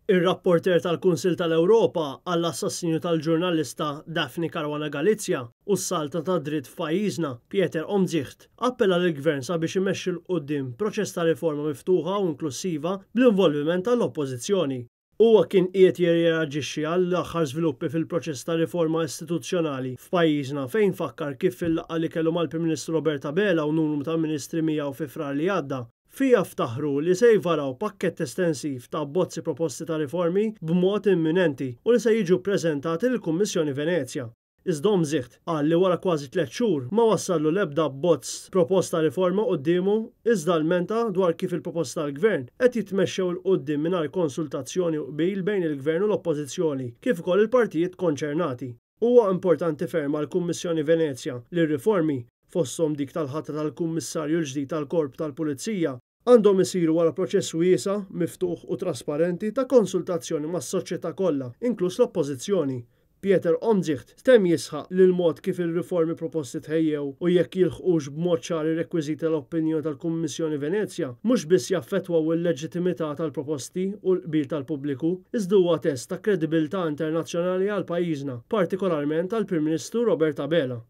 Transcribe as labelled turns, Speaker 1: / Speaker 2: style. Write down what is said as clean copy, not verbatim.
Speaker 1: Ir-rapporter tal-Kunsill tal-Ewropa għall-assassinju tal-ġurnalista Daphne Caruana Galizia u s-salta ta' dritt f'pajjiżna Pieter Omtzigt appella lill-Gvern sabiex imexxi l quddiem proċess ta' riforma miftuħa u inklusiva bl-involviment tal-Oppożizzjoni. Huwa kien qiegħed jirreaġixxi għall-aħħar żviluppi fil-proċess ta' riforma istituzzjonali f'pajjiżna fejn fakkar kif fil-laqgħa li kellu mal-Prim Ministru Robert Abela u numru ta' ministri miegħu fi frar li għadda fija ftaħru li se jvaraw pakkett estensiv ta' bozzi proposti ta' riformi b'mod imminenti u li se jiġu ppreżentati lill-Kummissjoni Venezja. Iżda Omtzigt qal li wara kważi 3 xhur ma wassallu l-ebda bozz proposta riforma qudiemu iżda l-menta dwar kif il-proposta tal-Gvern qed jitmexxew il quddiem mingħajr konsultazzjoni u qbil bejn il-Gvern u l-Oppożizzjoni kif ukoll il-partijiet konċernati. Huwa importanti ferm għall-Kummissjoni Venezja li r-riformi fosthom dik tal-ħatra tal-Kummissarju l-ġdid tal-Korp tal-Pulizija għandhom isiru wara proċess wiesa', miftuħ u trasparenti ta' konsultazzjoni mas-soċjetà kollha, inkluż l-Oppożizzjoni. Pieter Omtzigt temm jisħaq li l-mod kif ir-riformi proposti tħejjew u jekk jilħqux b'mod ċar ir-rekwiżiti tal-opinjoni tal-Kummissjoni Venezja mhux biss jaffettwaw il-leġittimità tal-proposti u l-qbil tal-pubbliku, iżda huwa test ta' kredibilità internazzjonali għal pajjiżna, partikolarment għall-Prim Ministru Robert Abela.